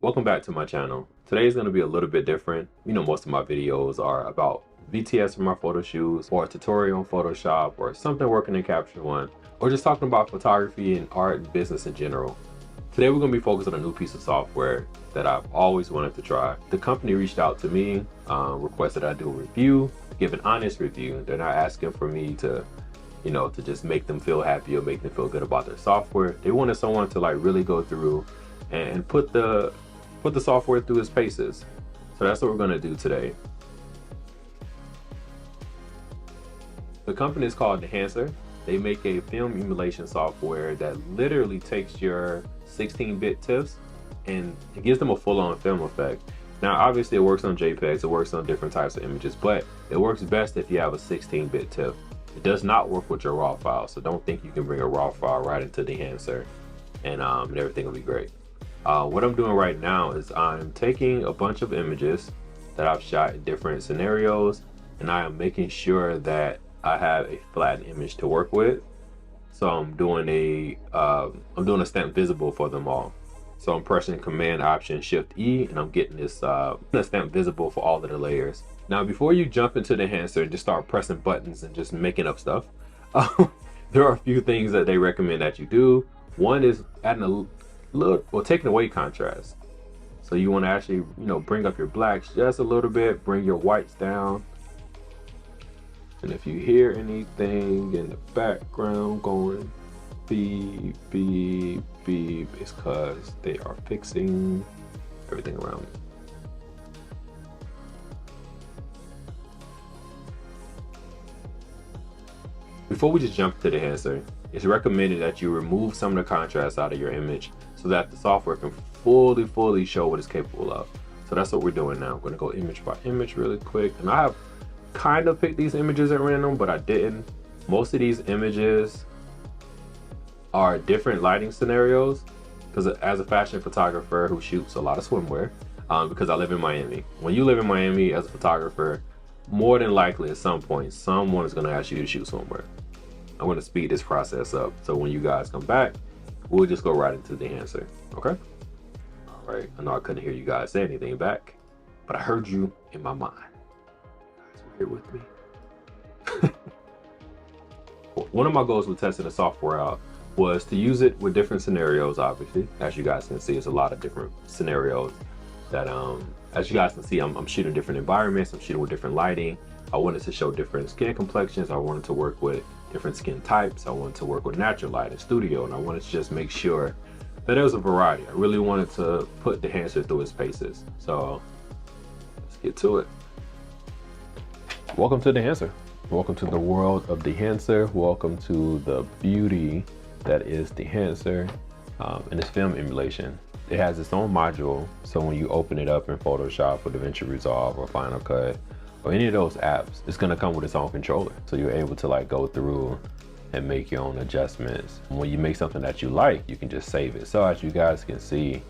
Welcome back to my channel. Today is going to be a little bit different. You know, most of my videos are about VTS for my photo shoots, or a tutorial on Photoshop, or something working in Capture One, or just talking about photography and art and business in general. Today we're going to be focused on a new piece of software that I've always wanted to try. The company reached out to me, requested I do a review, give an honest review. They're not asking for me to, to just make them feel happy or make them feel good about their software. They wanted someone to like really go through and put the software through its paces. So that's what we're going to do today. The company is called Dehancer. They make a film emulation software that literally takes your 16-bit TIFFs and it gives them a full-on film effect. Now obviously it works on JPEGs, it works on different types of images, but it works best if you have a 16-bit TIFF. It does not work with your raw file, so don't think you can bring a raw file right into Dehancer and everything will be great. What I'm doing right now is I'm taking a bunch of images that I've shot in different scenarios, and I am making sure that I have a flattened image to work with. So I'm doing a stamp visible for them all. So I'm pressing Command Option Shift E, and I'm getting this stamp visible for all of the layers. Now, before you jump into Dehancer and just start pressing buttons and just making up stuff, there are a few things that they recommend that you do. One is adding taking away contrast. So you want to actually, bring up your blacks just a little bit, bring your whites down. And if you hear anything in the background going beep, beep, beep, it's because they are fixing everything around me. Before we just jump to the Dehancer, it's recommended that you remove some of the contrast out of your image so that the software can fully show what it's capable of. So that's what we're doing now. I'm going to go image by image really quick. And I have kind of picked these images at random, but I didn't. Most of these images are different lighting scenarios because as a fashion photographer who shoots a lot of swimwear, because I live in Miami. When you live in Miami as a photographer, more than likely at some point, someone is going to ask you to shoot swimwear. I'm going to speed this process up. So when you guys come back, we'll just go right into the answer. Okay? All right. I know I couldn't hear you guys say anything back, but I heard you in my mind. You guys were here with me. One of my goals with testing the software out was to use it with different scenarios, obviously. As you guys can see, it's a lot of different scenarios that, as you guys can see, I'm shooting different environments. I'm shooting with different lighting. I wanted to show different skin complexions. I wanted to work with different skin types. I wanted to work with natural light in studio, and I wanted to just make sure that there was a variety. I really wanted to put Dehancer through its paces. So let's get to it. Welcome to Dehancer. Welcome to the world of Dehancer. Welcome to the beauty that is Dehancer and its film emulation. It has its own module, so when you open it up in Photoshop or DaVinci Resolve or Final Cut or any of those apps, it's gonna come with its own controller. So you're able to like go through and make your own adjustments. When you make something that you like, you can just save it. So as you guys can see,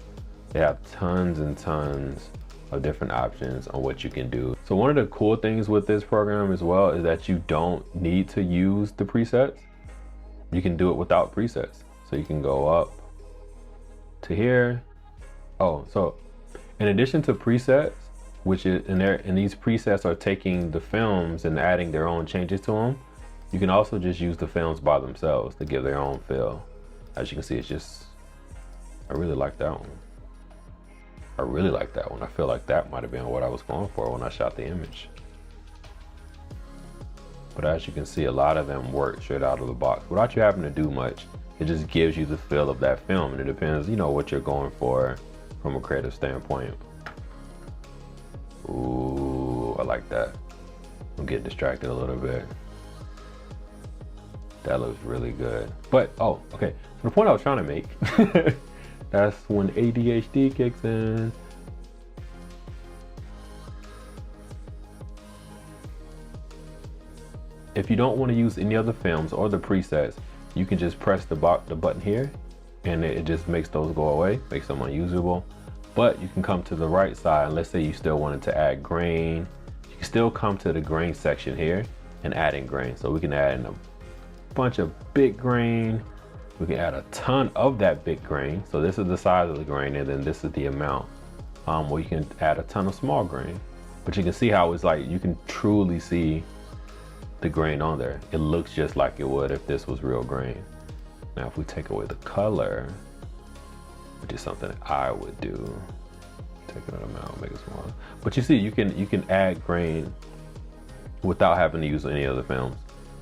they have tons and tons of different options on what you can do. So one of the cool things with this program as well is that you don't need to use the presets. You can do it without presets. So you can go up to here. Oh, so in addition to presets, which is and these presets are taking the films and adding their own changes to them, you can also just use the films by themselves to give their own feel. As you can see, it's just, I really like that one. I really like that one. I feel like that might have been what I was going for when I shot the image. But as you can see, a lot of them work straight out of the box without you having to do much. It just gives you the feel of that film, and it depends, what you're going for from a creative standpoint. Ooh, I like that. I'm getting distracted a little bit. That looks really good. But, oh, okay. So the point I was trying to make, that's when ADHD kicks in. If you don't want to use any other films or the presets, you can just press the button here and it just makes those go away, makes them unusable. But you can come to the right side, and let's say you still wanted to add grain. You can still come to the grain section here and add in grain. So we can add in a bunch of big grain. We can add a ton of that big grain. So this is the size of the grain, and then this is the amount. or you can add a ton of small grain. But you can see how it's like, you can truly see the grain on there. It looks just like it would if this was real grain. Now, if we take away the color, which is something that I would do, take another amount, make it smaller. But you see, you can add grain without having to use any other films.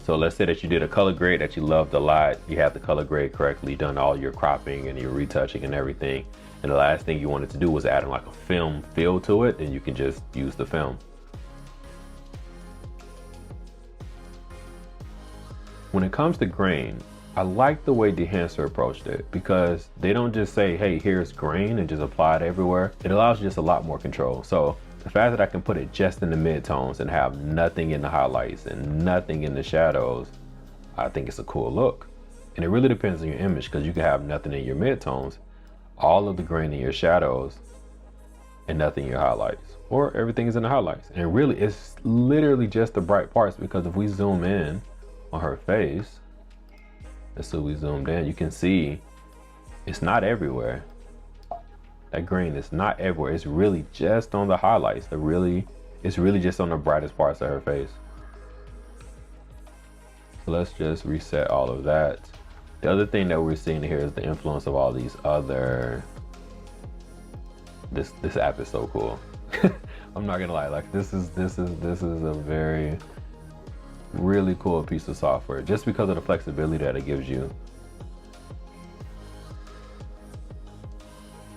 So let's say that you did a color grade that you loved a lot. You had the color grade correctly, done all your cropping and your retouching and everything. And the last thing you wanted to do was add like a film feel to it, then you can just use the film. When it comes to grain, I like the way Dehancer approached it, because they don't just say, hey, here's grain and just apply it everywhere. It allows you just a lot more control. So the fact that I can put it just in the midtones and have nothing in the highlights and nothing in the shadows, I think it's a cool look. And it really depends on your image, because you can have nothing in your midtones, all of the grain in your shadows, and nothing in your highlights, or everything is in the highlights. And really, it's literally just the bright parts, because if we zoom in on her face, let's see, we zoomed in, you can see it's not everywhere. That grain is not everywhere. It's really just on the highlights. It's really just on the brightest parts of her face. So let's just reset all of that. The other thing that we're seeing here is the influence of all these other, this app is so cool. I'm not gonna lie, like this is a very really cool piece of software, just because of the flexibility that it gives you.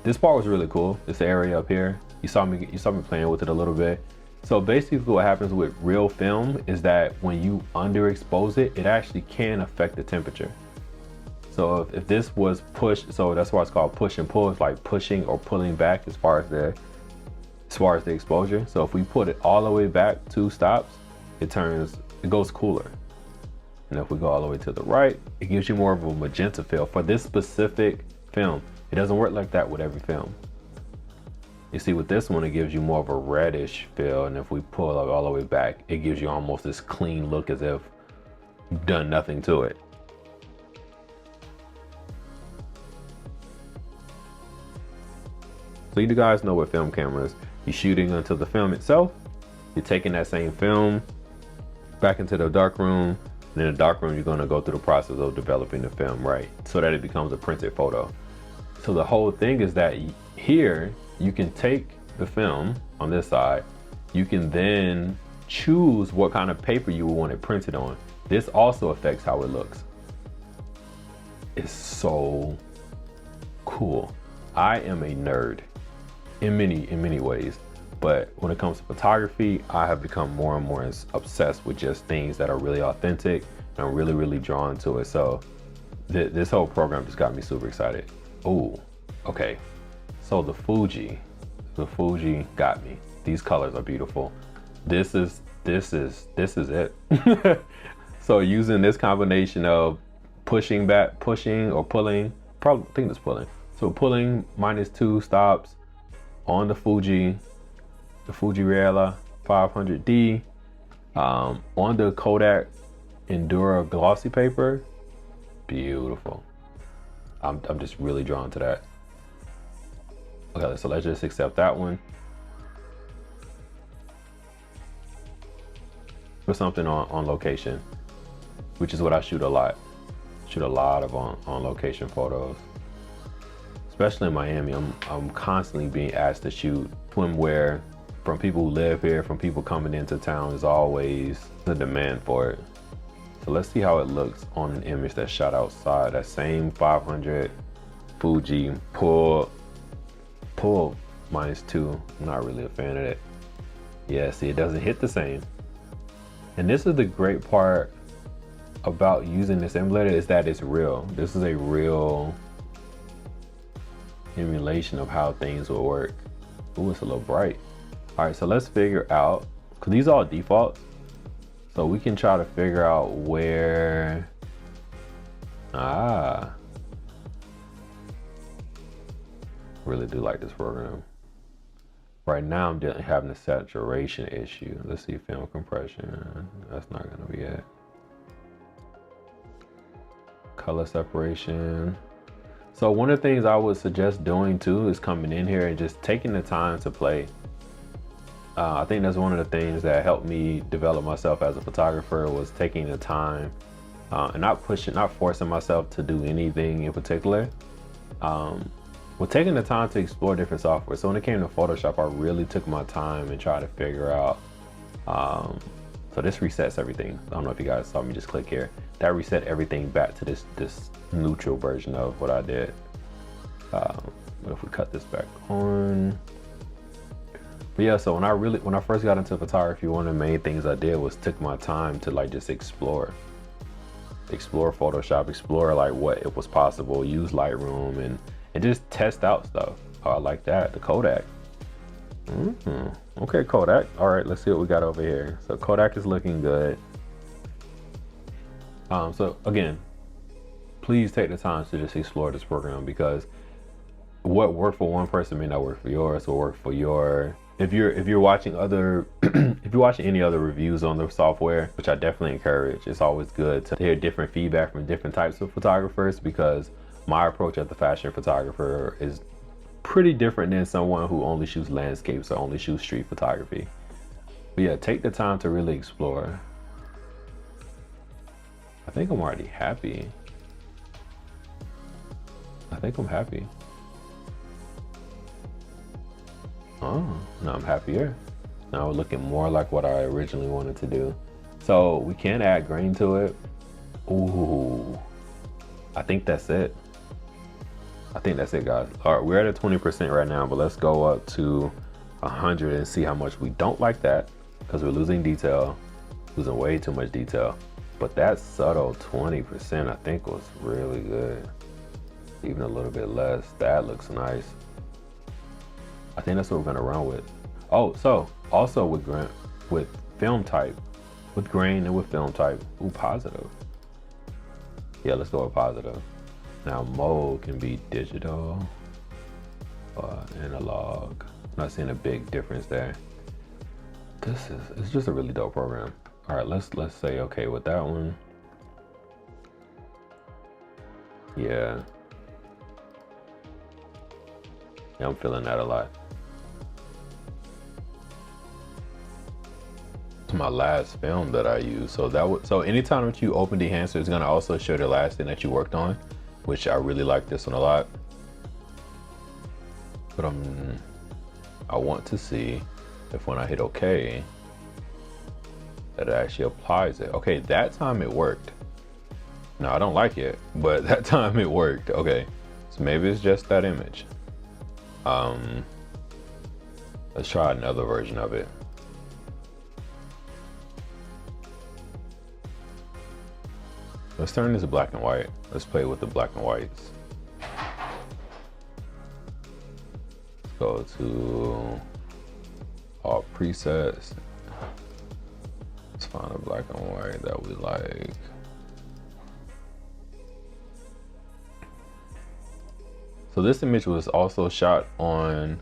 This part was really cool. This area up here, you saw me playing with it a little bit. So basically what happens with real film is that when you underexpose it, it actually can affect the temperature. So if this was pushed, so that's why it's called push and pull. It's like pushing or pulling back as far as the exposure. So if we put it all the way back 2 stops, it goes cooler. And if we go all the way to the right, it gives you more of a magenta feel for this specific film. It doesn't work like that with every film. You see, with this one, it gives you more of a reddish feel, and if we pull it all the way back, it gives you almost this clean look as if you've done nothing to it. So you guys know with film cameras, you're shooting onto the film itself, you're taking that same film back into the darkroom, and in the darkroom, you're gonna go through the process of developing the film, right? So that it becomes a printed photo. So the whole thing is that here, you can take the film on this side, you can then choose what kind of paper you want it printed on. This also affects how it looks. It's so cool. I am a nerd in many ways, but when it comes to photography, I have become more and more obsessed with just things that are really authentic, and I'm really drawn to it. So this whole program just got me super excited. Oh, okay. So the Fuji got me. These colors are beautiful. This is it. So using this combination of pushing or pulling, probably I think it's pulling. So pulling -2 stops on the Fuji Reala 500D, on the Kodak Endura glossy paper, beautiful. I'm just really drawn to that. Okay, so let's just accept that one. Put something on location, which is what I shoot a lot. Shoot a lot of on location photos, especially in Miami. I'm constantly being asked to shoot swimwear from people who live here, from people coming into town. There's always the demand for it. So let's see how it looks on an image that's shot outside. That same 500 Fuji pull -2. I'm not really a fan of it. Yeah, see, it doesn't hit the same. And this is the great part about using this emulator, is that it's real. This is a real emulation of how things will work. Ooh, it's a little bright. All right, so let's figure out, because these are all defaults, so we can try to figure out where, really do like this program. Right now I'm just having a saturation issue. Let's see, film compression, that's not gonna be it. Color separation. So one of the things I would suggest doing too is coming in here and just taking the time to play. I think that's one of the things that helped me develop myself as a photographer, was taking the time and not forcing myself to do anything in particular. Well, taking the time to explore different software. So when it came to Photoshop, I really took my time and tried to figure out. So this resets everything. I don't know if you guys saw me just click here. That reset everything back to this neutral version of what I did. If we cut this back on. But yeah, so when I first got into photography, one of the main things I did was took my time to like just explore Photoshop, explore like what it was possible, use Lightroom and just test out stuff. Oh, I like that, the Kodak. Okay, Kodak. All right, let's see what we got over here. So Kodak is looking good. So again, please take the time to just explore this program, because what worked for one person may not work for yours, or work for your. If you're watching other, if you're watching any other reviews on the software, which I definitely encourage, it's always good to hear different feedback from different types of photographers, because my approach as a fashion photographer is pretty different than someone who only shoots landscapes or only shoots street photography. But yeah, take the time to really explore. I think I'm already happy. I think I'm happy. Oh, now I'm happier. Now we're looking more like what I originally wanted to do. So we can add grain to it. Ooh, I think that's it. I think that's it, guys. All right, we're at 20% right now, but let's go up to 100 and see how much we don't like that, because we're losing detail, losing way too much detail. But that subtle 20% I think was really good. Even a little bit less, that looks nice. I think that's what we're gonna run with. Oh, so also with film type, with grain and with film type, ooh, positive. Yeah, let's go with positive. Now mode can be digital or analog. Not seeing a big difference there. It's just a really dope program. All right, let's say okay with that one. Yeah, I'm feeling that a lot. It's my last film that I used. So anytime that you open Dehancer, it's gonna also show the last thing that you worked on, which I really like this one a lot. But I want to see if when I hit OK, that it actually applies it. Okay, that time it worked. No, I don't like it, but that time it worked. Okay, so maybe it's just that image. Let's try another version of it. Let's turn this to black and white. Let's play with the black and whites. Let's go to all presets. Let's find a black and white that we like. So this image was also shot on,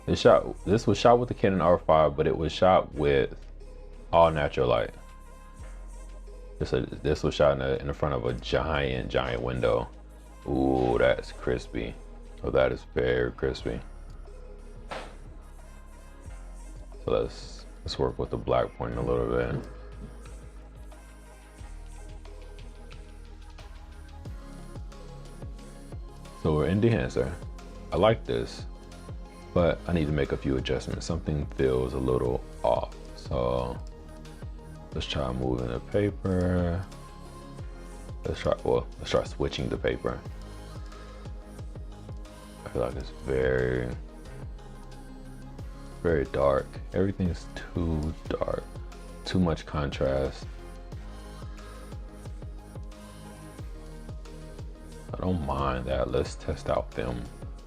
this was shot with the Canon R5, but it was shot with all natural light. This was shot in the front of a giant window. Ooh, that's crispy. Oh, that is very crispy. So let's work with the black point a little bit. So we're in Dehancer. I like this, but I need to make a few adjustments. Something feels a little off. So let's try moving the paper. Let's try switching the paper. I feel like it's very, very dark. Everything's too dark, too much contrast. I don't mind that. Let's test out film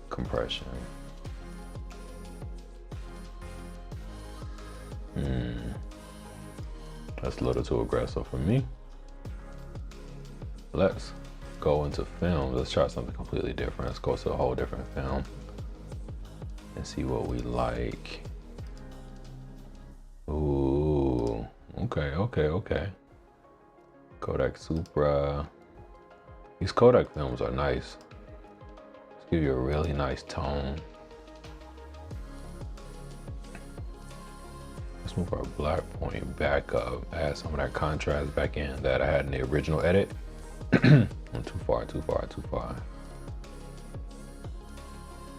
compression. That's a little too aggressive for me. Let's go into film. Let's try something completely different. Let's go to a whole different film and see what we like. Ooh, okay. Kodak Supra. These Kodak films are nice. Let's give you a really nice tone. Let's move our black point back up. Add some of that contrast back in that I had in the original edit. I'm too far.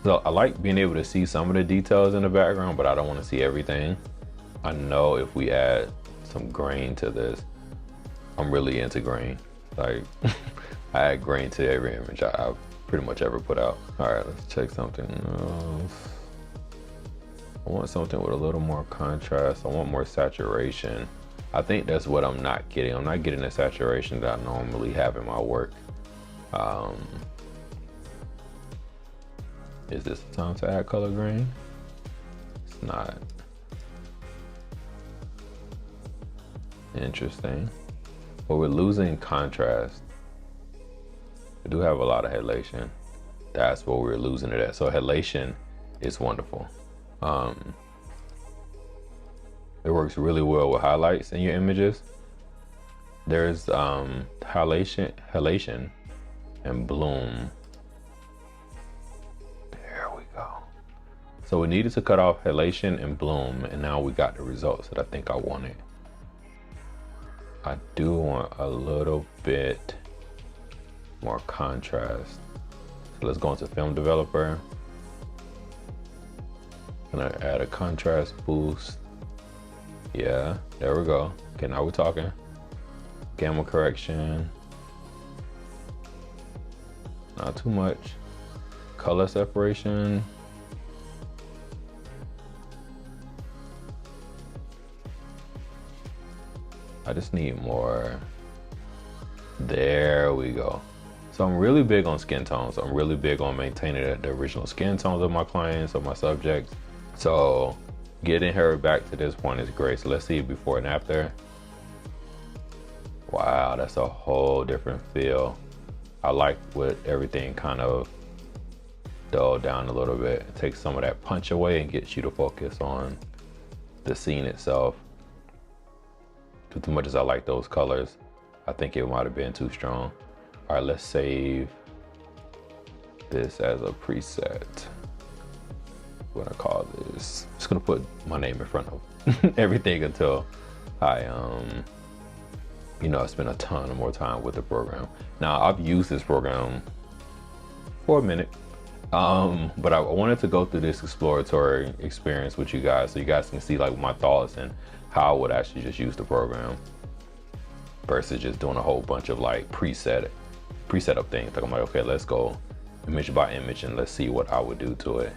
So I like being able to see some of the details in the background, but I don't want to see everything. I know if we add some grain to this, I'm really into grain. Like I add grain to every image I've pretty much ever put out. All right, let's check something else. I want something with a little more contrast. I want more saturation. I think that's what I'm not getting. I'm not getting the saturation that I normally have in my work. Is this the time to add color grain? It's not. Interesting. But we're losing contrast. We do have a lot of halation. That's what we're losing it at. So halation is wonderful. It works really well with highlights in your images. There's halation and bloom. There we go. So we needed to cut off halation and bloom, and now we got the results that I think I wanted. I do want a little bit more contrast. So let's go into Film Developer. I'm gonna add a contrast boost. Yeah, there we go. Okay, now we're talking. Gamma correction. Not too much. Color separation. I just need more. There we go. So I'm really big on skin tones. I'm really big on maintaining the original skin tones of my clients, of my subjects. So getting her back to this point is great. So let's see before and after. Wow, that's a whole different feel. I like with everything kind of dulled down a little bit. It takes some of that punch away and gets you to focus on the scene itself. Too much as I like those colors, I think it might have been too strong. All right, let's save this as a preset. What I call this? I'm just gonna put my name in front of everything until I spend a ton of more time with the program. Now I've used this program for a minute, but I wanted to go through this exploratory experience with you guys so you guys can see like my thoughts and how I would actually just use the program versus just doing a whole bunch of like preset up things. Like I'm like, okay, let's go image by image and let's see what I would do to it.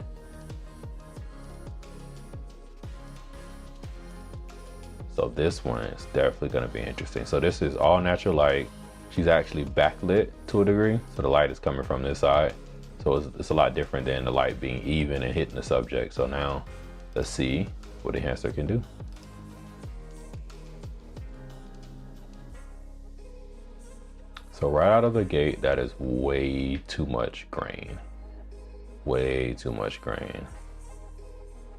So this one is definitely gonna be interesting. So this is all natural light. She's actually backlit to a degree. So the light is coming from this side. So it's a lot different than the light being even and hitting the subject. So now let's see what Dehancer can do. So right out of the gate, that is way too much grain. Way too much grain.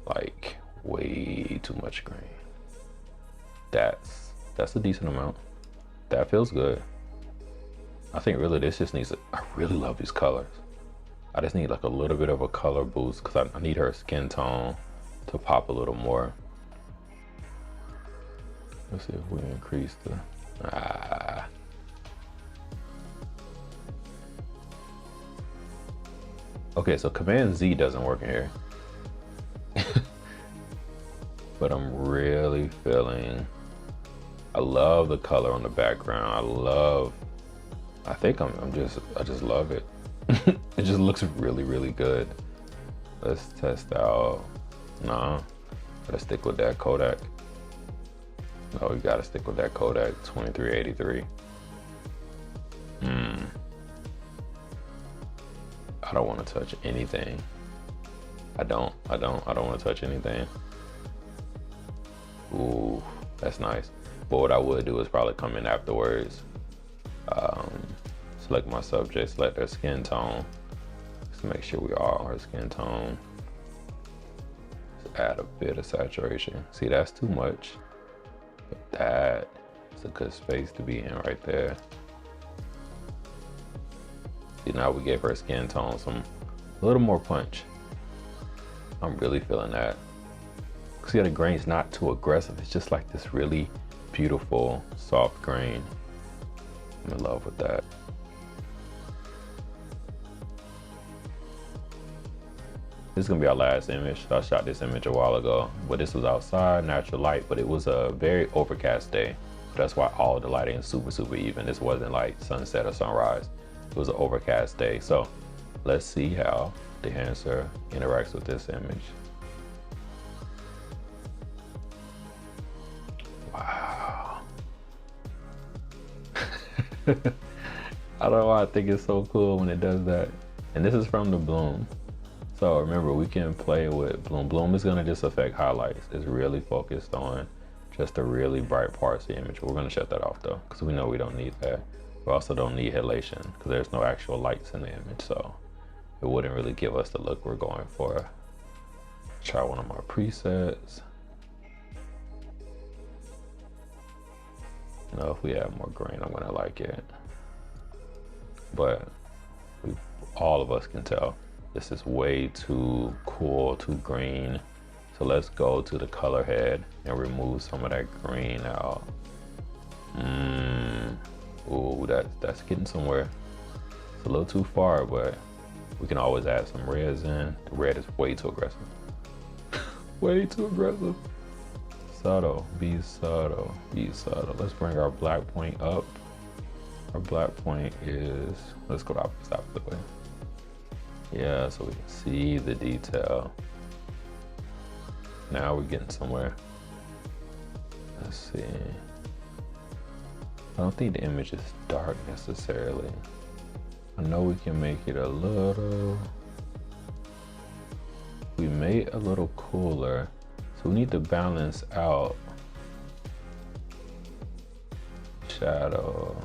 Like way too much grain. That's a decent amount. That feels good. I think really this just needs I really love these colors. I just need like a little bit of a color boost because I need her skin tone to pop a little more. Let's see if we increase the, Okay, so Command Z doesn't work in here. But I'm really feeling, I love the color on the background. I just love it. It just looks really, really good. Let's test out, nah, gotta stick with that Kodak. No, we gotta stick with that Kodak 2383. I don't want to touch anything. I don't want to touch anything. Ooh, that's nice. But what I would do is probably come in afterwards. Select my subject, select their skin tone. Just make sure we are our skin tone. Just add a bit of saturation. See, that's too much. But that is a good space to be in right there. See, now we gave her skin tone a little more punch. I'm really feeling that. See, the grain's not too aggressive. It's just like this really beautiful, soft grain. I'm in love with that. This is gonna be our last image. I shot this image a while ago, but this was outside, natural light, but it was a very overcast day. That's why all the lighting is super even. This wasn't like sunset or sunrise. It was an overcast day. So let's see how Dehancer interacts with this image. Wow. I don't know why I think it's so cool when it does that. And this is from the bloom. So remember, we can play with bloom. Bloom is gonna just affect highlights. It's really focused on just the really bright parts of the image. We're gonna shut that off though, because we know we don't need that. We also don't need halation because there's no actual lights in the image. So it wouldn't really give us the look we're going for. Try one of my presets. You know, if we add more grain, I'm gonna like it. But all of us can tell this is way too cool, too green. So let's go to the color head and remove some of that green out. Ooh, that's getting somewhere. It's a little too far, but we can always add some reds in. The red is way too aggressive. Way too aggressive. Subtle, be subtle, be subtle. Let's bring our black point up. Our black point is, let's go the opposite way. Yeah, so we can see the detail. Now we're getting somewhere. Let's see. I don't think the image is dark necessarily. I know we can make it a little, we made a little cooler. So we need to balance out shadow.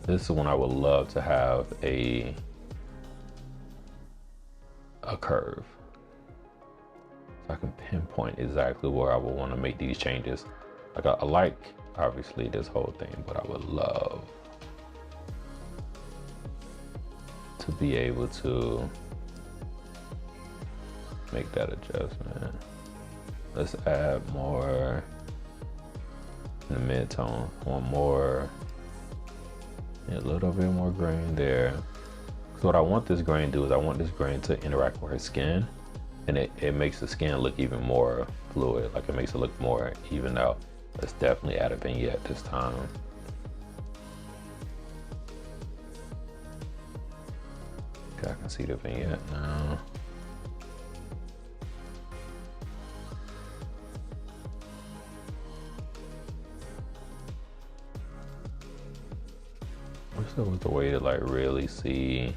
This is when I would love to have a curve. So I can pinpoint exactly where I would want to make these changes. Like I like obviously this whole thing, but I would love to be able to make that adjustment. Let's add more in the mid-tone. One more, a little bit more grain there. So what I want this grain to do is I want this grain to interact with her skin, and it makes the skin look even more fluid. Like it makes it look more even out. Let's definitely add a vignette this time. Okay, I can see the vignette now. I wish there was a way to like really see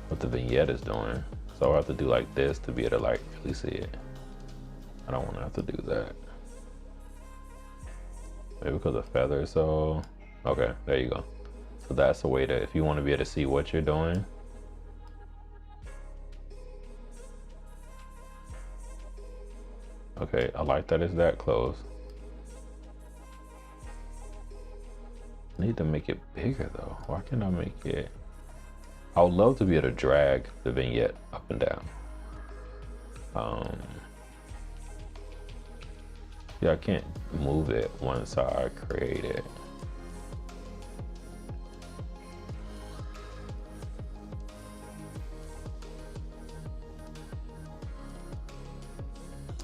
what the vignette is doing. So I have to do like this to be able to like really see it. I don't want to have to do that. Maybe because the feather, so okay, there you go. So that's a way to, if you want to be able to see what you're doing. Okay, I like that it's that close. I need to make it bigger though. Why can't I make it? I would love to be able to drag the vignette up and down. Yeah, I can't move it once I create it.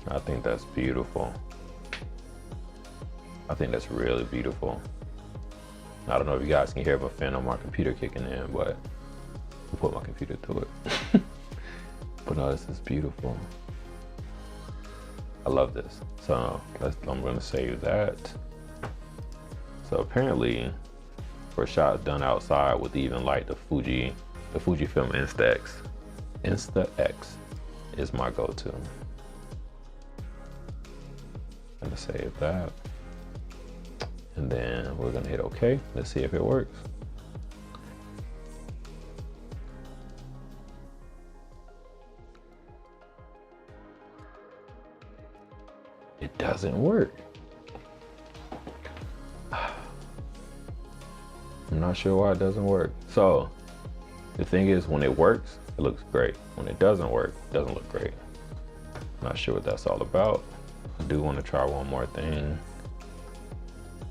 I think that's beautiful. I think that's really beautiful. I don't know if you guys can hear my fan on my computer kicking in, but I'll put my computer to it. But no, this is beautiful. I love this. So I'm gonna save that. So apparently for shots done outside with even light, the Fujifilm Insta-X is my go-to. I'm gonna save that. And then we're gonna hit okay. Let's see if it works. It doesn't work. I'm not sure why it doesn't work. So The thing is, when it works, it looks great. When it doesn't work, it doesn't look great. Not sure what that's all about. I do want to try one more thing,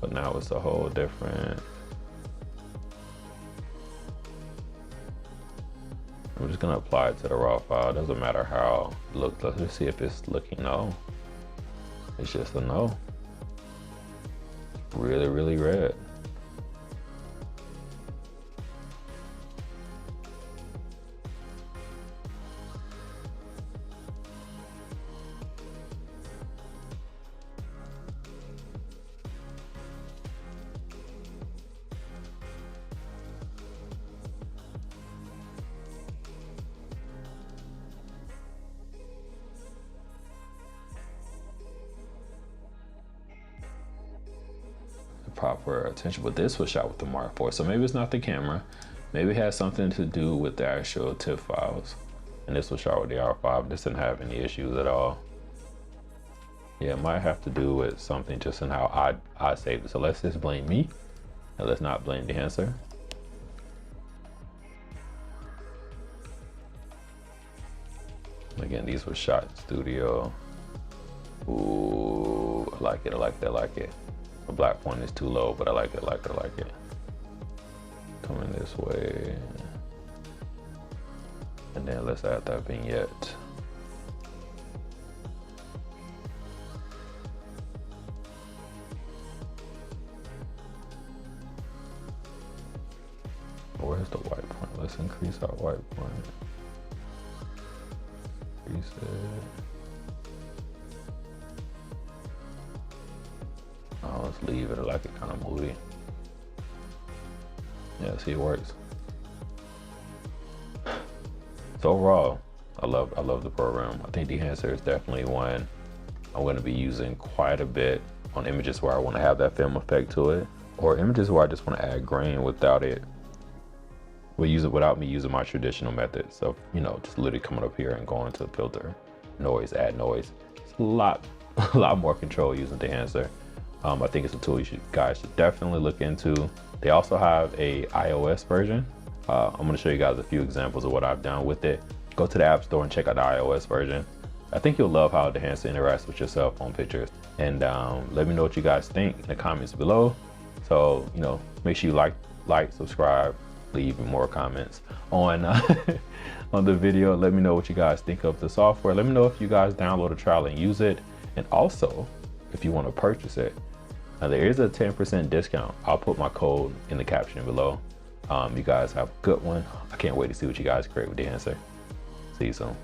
but now it's a whole different. I'm just gonna apply it to the raw file. It doesn't matter how it looks. Let's just see if it's looking no. It's just a no. Really, really red. Proper attention, but this was shot with the Mark IV, so maybe it's not the camera, maybe it has something to do with the actual TIFF files, and this was shot with the R5. This didn't have any issues at all. Yeah, it might have to do with something just in how I saved it. So let's just blame me and let's not blame Dehancer. Again, these were shot in studio. Ooh, I like it, I like it, I like it. The black point is too low, but I like it, I like it, I like it. Coming this way. And then let's add that vignette. Where's the white point? Let's increase our white point. Increase it. Oh, let's leave it. I like it kind of moody. Yeah, see, it works. So overall, I love the program. I think Dehancer is definitely one I'm going to be using quite a bit on images where I want to have that film effect to it, or images where I just want to add grain without it. We'll use it without me using my traditional methods of, you know, just literally coming up here and going to the filter, noise, add noise. It's a lot more control using Dehancer. I think it's a tool you guys should definitely look into. They also have a iOS version. I'm gonna show you guys a few examples of what I've done with it. Go to the App Store and check out the iOS version. I think you'll love how Dehancer interacts with your cell phone pictures. And let me know what you guys think in the comments below. So, you know, make sure you like, subscribe, leave more comments on on the video. Let me know what you guys think of the software. Let me know if you guys download a trial and use it. And also, if you want to purchase it, now there is a 10% discount. I'll put my code in the caption below. You guys have a good one. I can't wait to see what you guys create with Dehancer. See you soon.